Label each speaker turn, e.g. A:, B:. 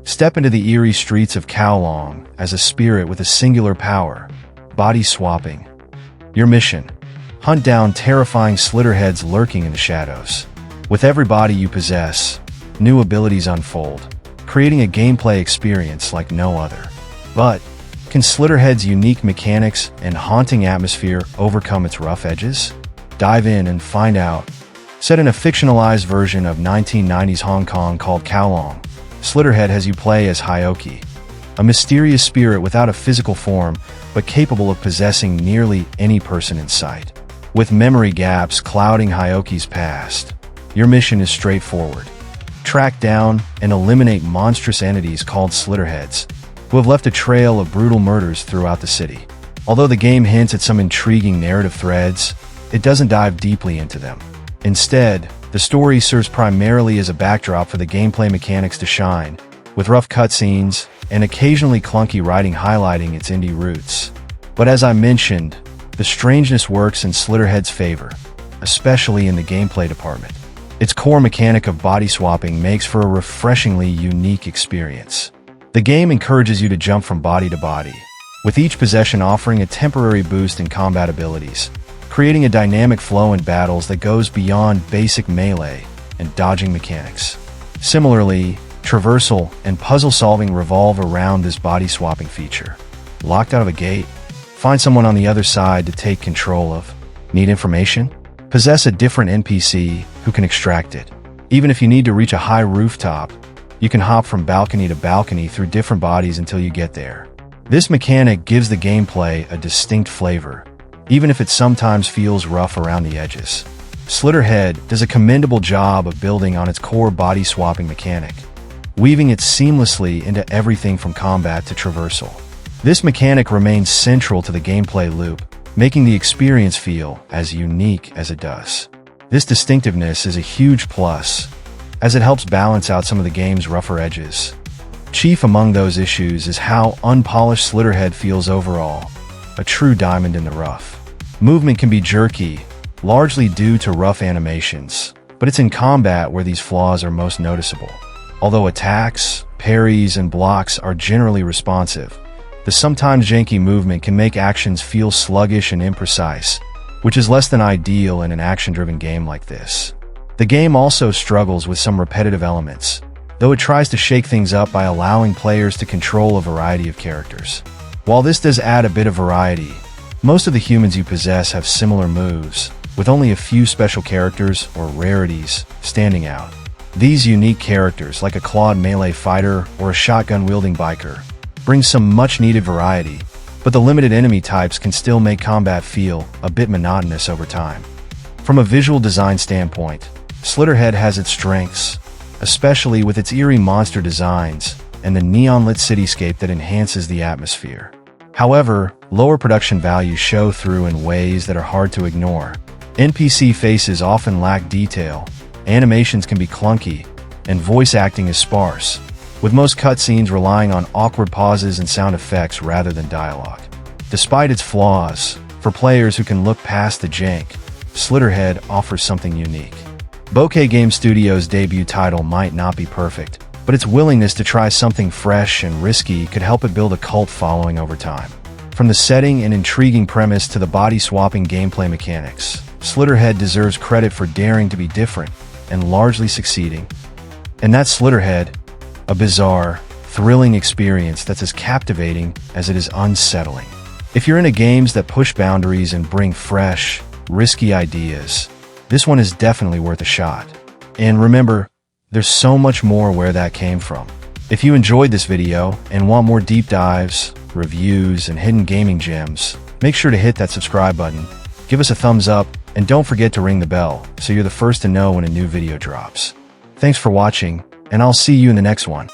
A: Step into the eerie streets of Kowlong as a spirit with a singular power, body swapping. Your mission: hunt down terrifying Slitterheads lurking in the shadows. With every body you possess, new abilities unfold, creating a gameplay experience like no other. But can Slitterhead's unique mechanics and haunting atmosphere overcome its rough edges? Dive in and find out. Set in a fictionalized version of 1990s Hong Kong called Kowlong, Slitterhead has you play as Hyoki, a mysterious spirit without a physical form but capable of possessing nearly any person in sight. With memory gaps clouding Hyoki's past, your mission is straightforward. Track down and eliminate monstrous entities called Slitterheads, who have left a trail of brutal murders throughout the city. Although the game hints at some intriguing narrative threads, it doesn't dive deeply into them. Instead, the story serves primarily as a backdrop for the gameplay mechanics to shine, with rough cutscenes and occasionally clunky writing highlighting its indie roots. But as I mentioned, the strangeness works in Slitterhead's favor, especially in the gameplay department. Its core mechanic of body swapping makes for a refreshingly unique experience. The game encourages you to jump from body to body, with each possession offering a temporary boost in combat abilities, creating a dynamic flow in battles that goes beyond basic melee and dodging mechanics. Similarly, traversal and puzzle solving revolve around this body swapping feature. Locked out of a gate? Find someone on the other side to take control of. Need information? Possess a different NPC who can extract it. Even if you need to reach a high rooftop, you can hop from balcony to balcony through different bodies until you get there. This mechanic gives the gameplay a distinct flavor, even if it sometimes feels rough around the edges. Slitterhead does a commendable job of building on its core body swapping mechanic, weaving it seamlessly into everything from combat to traversal. This mechanic remains central to the gameplay loop, making the experience feel as unique as it does. This distinctiveness is a huge plus, as it helps balance out some of the game's rougher edges. Chief among those issues is how unpolished Slitterhead feels overall, a true diamond in the rough. Movement can be jerky, largely due to rough animations, but it's in combat where these flaws are most noticeable. Although attacks, parries, and blocks are generally responsive, the sometimes janky movement can make actions feel sluggish and imprecise, which is less than ideal in an action-driven game like this. The game also struggles with some repetitive elements, though it tries to shake things up by allowing players to control a variety of characters. While this does add a bit of variety, most of the humans you possess have similar moves, with only a few special characters or rarities standing out. These unique characters, like a clawed melee fighter or a shotgun-wielding biker, bring some much-needed variety, but the limited enemy types can still make combat feel a bit monotonous over time. From a visual design standpoint, Slitterhead has its strengths, especially with its eerie monster designs and the neon-lit cityscape that enhances the atmosphere. However, lower production values show through in ways that are hard to ignore. NPC faces often lack detail, animations can be clunky, and voice acting is sparse, with most cutscenes relying on awkward pauses and sound effects rather than dialogue. Despite its flaws, for players who can look past the jank, Slitterhead offers something unique. Bokeh Game Studios' debut title might not be perfect, but its willingness to try something fresh and risky could help it build a cult following over time. From the setting and intriguing premise to the body-swapping gameplay mechanics, Slitterhead deserves credit for daring to be different and largely succeeding. And that's Slitterhead, a bizarre, thrilling experience that's as captivating as it is unsettling. If you're into games that push boundaries and bring fresh, risky ideas, this one is definitely worth a shot. And remember, there's so much more where that came from. If you enjoyed this video and want more deep dives, reviews, and hidden gaming gems, make sure to hit that subscribe button, give us a thumbs up, and don't forget to ring the bell so you're the first to know when a new video drops. Thanks for watching, and I'll see you in the next one.